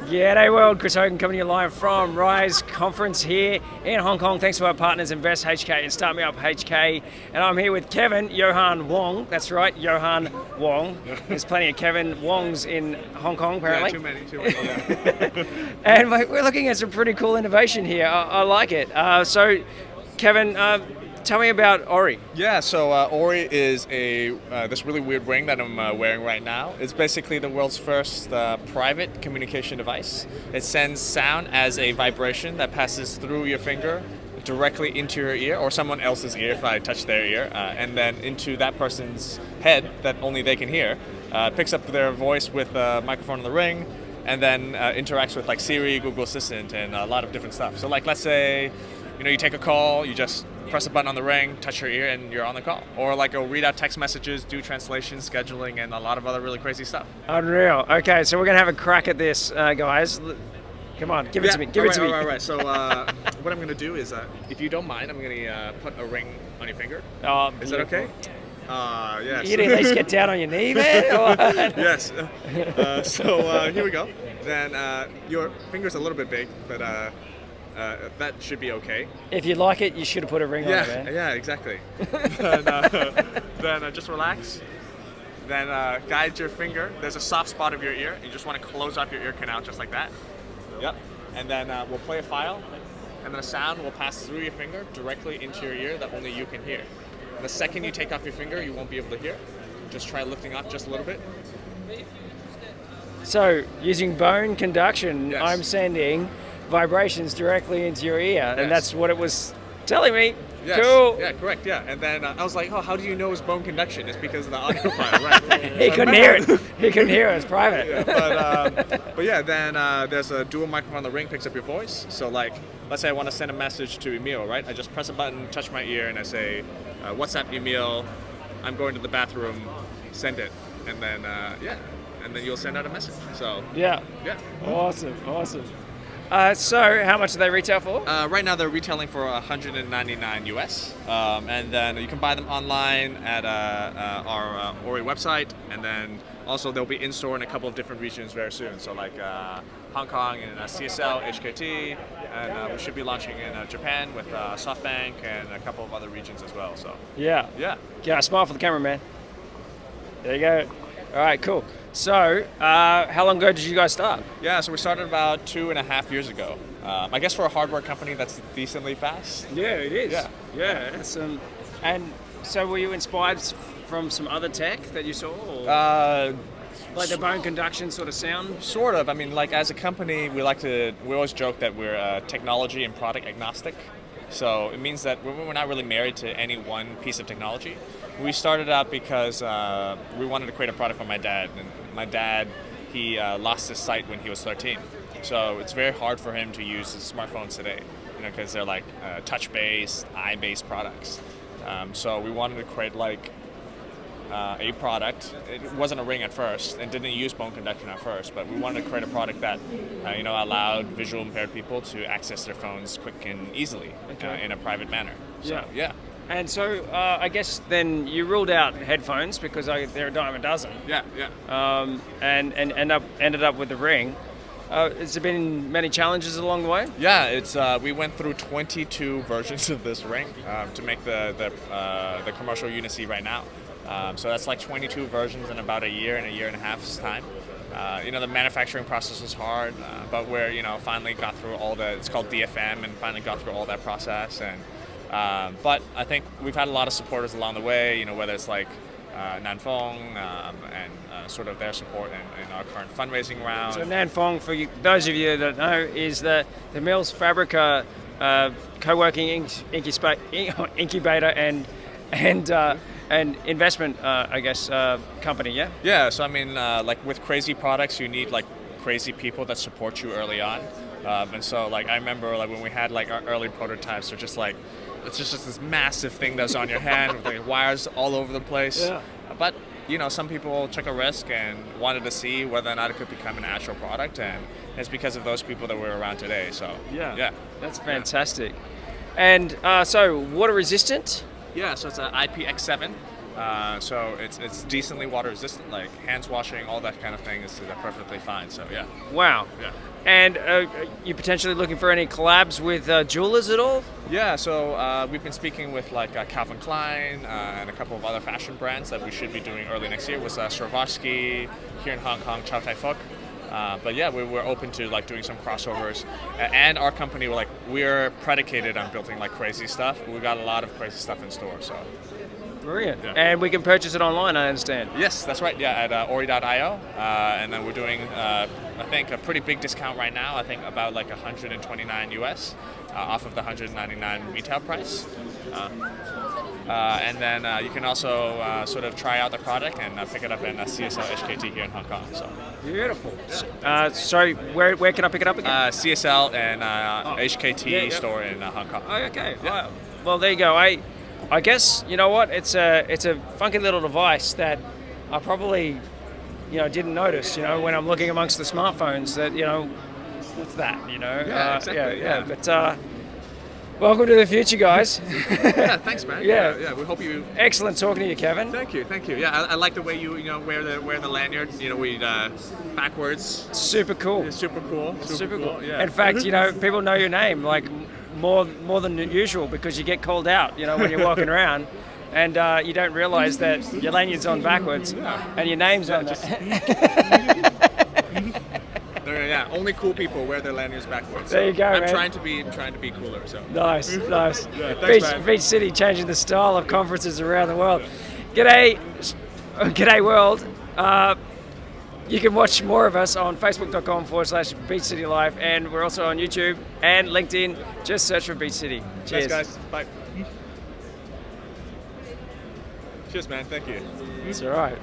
G'day world, Chris Hogan coming to you live from Rise Conference here in Hong Kong. Thanks to our partners Invest HK and Start Me Up HK. And I'm here with Kevin, Yohan, Wong. That's right, Yohan, Wong. There's plenty of Kevin Wongs in Hong Kong apparently. Yeah, too many. Yeah. And we're looking at some pretty cool innovation here. I like it. So Kevin, tell me about ORII. Yeah, so ORII is this really weird ring that I'm wearing right now. It's basically the world's first private communication device. It sends sound as a vibration that passes through your finger directly into your ear, or someone else's ear if I touch their ear, and then into that person's head that only they can hear. Picks up their voice with a microphone on the ring, and then interacts with like Siri, Google Assistant, and a lot of different stuff. So like, let's say, you take a call, you just press a button on the ring, touch your ear, and you're on the call. Or like it'll read out text messages, do translation, scheduling, and a lot of other really crazy stuff. Unreal. Okay, so we're going to have a crack at this, guys. Come on, give it to me. Give it to me. All right. So what I'm going to do is, if you don't mind, I'm going to put a ring on your finger. Is that okay? Yes. You'd at least get down on your knee, man? Yes. So here we go. Then your finger's a little bit big, but that should be okay. If you like it, you should have put a ring on it, man. Yeah, exactly. Then just relax. Then guide your finger. There's a soft spot of your ear. You just want to close off your ear canal just like that. Yep. And then we'll play a file, and then a sound will pass through your finger directly into your ear that only you can hear. The second you take off your finger, you won't be able to hear. Just try lifting off just a little bit. So, using bone conduction, Yes. I'm sending vibrations directly into your ear, Yes. and that's what it was telling me. Yes. Cool. Yeah, correct. Yeah, and then I was like, "Oh, how do you know it's bone conduction?" It's because of the audio file, right? He couldn't hear it. He couldn't hear it. It's private. Yeah, but yeah, then there's a dual microphone on the ring, picks up your voice. So like, let's say I want to send a message to Emil, right? I just press a button, touch my ear, and I say, "WhatsApp Emil, I'm going to the bathroom. Send it," and then and then you'll send out a message. So Yeah. yeah. Awesome. So, how much do they retail for? Right now they're retailing for $199 US, and then you can buy them online at our ORII website, and then also they'll be in store in a couple of different regions very soon. So like Hong Kong and CSL, HKT, and we should be launching in Japan with SoftBank and a couple of other regions as well. So Yeah. yeah. Smile for the camera, man. There you go. All right, cool. So, how long ago did you guys start? Yeah, so we started about 2.5 years ago. I guess for a hardware company, that's decently fast. Yeah, it is. Yeah. And so, were you inspired from some other tech that you saw, or like the bone conduction sort of sound? Sort of. I mean, like as a company, we always joke that we're technology and product agnostic. So it means that we're not really married to any one piece of technology. We started out because we wanted to create a product for my dad. And my dad, he lost his sight when he was 13. So it's very hard for him to use his smartphones today, because they're like touch-based, eye-based products. So we wanted to create like a product. It wasn't a ring at first and didn't use bone conduction at first, but we wanted to create a product that allowed visual impaired people to access their phones quick and easily in a private manner. So, yeah. And so I guess then you ruled out headphones because they're a dime a dozen. Yeah. And ended up with the ring. Has there been many challenges along the way? Yeah, it's we went through 22 versions of this ring to make the commercial you see right now. So that's like 22 versions in about a year and a half's time. The manufacturing process was hard, but we're finally got through it's called DFM, and finally got through all that process. And but I think we've had a lot of supporters along the way. Whether it's like Nanfeng and sort of their support in our current fundraising round. So Nanfeng, for those of you that know, is the Mills Fabrica co-working incubator and investment, company, yeah? Yeah, so I mean, like with crazy products, you need like crazy people that support you early on. And so like I remember like when we had like our early prototypes, they're just like, it's just this massive thing that's on your hand with like wires all over the place. Yeah. But some people took a risk and wanted to see whether or not it could become an actual product, and it's because of those people that we're around today. So yeah. That's fantastic. And so water resistant? Yeah, so it's an IPX7. So it's decently water resistant, like hands washing, all that kind of thing is perfectly fine. So yeah. Wow. Yeah. And you potentially looking for any collabs with jewelers at all? Yeah, so we've been speaking with like Calvin Klein and a couple of other fashion brands that we should be doing early next year. Was Swarovski here in Hong Kong, Chow Tai Fook. But yeah, we're open to like doing some crossovers, and our company we're predicated on building like crazy stuff. We've got a lot of crazy stuff in store. So Brilliant. Yeah. And we can purchase it online, I understand. yes, that's right. Yeah, at ORII.io, and then we're doing I think a pretty big discount right now. I think about like 129 US off of the 199 retail price. And then you can also sort of try out the product and pick it up in CSL HKT here in Hong Kong. So Beautiful. Sorry, where can I pick it up again? CSL and HKT Yeah, yeah. store in Hong Kong. Oh, okay. Yeah. Well, there you go. I guess you know what? It's a funky little device that I probably didn't notice. When I'm looking amongst the smartphones, that what's that? Yeah, exactly, Yeah. yeah. But welcome to the future, guys. Yeah, thanks, man. Yeah. We hope you. Excellent talking to you, Kevin. Thank you. Yeah, I like the way you wear the lanyard. We backwards. Super cool. It's super cool. Super cool. Yeah. In fact, people know your name like more than usual because you get called out, when you're walking around, and you don't realize that your lanyard's on backwards and your name's on there. Yeah, only cool people wear their lanyards backwards. There you go, I'm man. trying to be cooler. So. Nice. Yeah, thanks, man. Beach City changing the style of conferences around the world. G'day world. You can watch more of us on facebook.com/Beach City Live, and we're also on YouTube and LinkedIn. Just search for Beach City. Cheers. Thanks, guys. Bye. Cheers, man. Thank you. It's all right.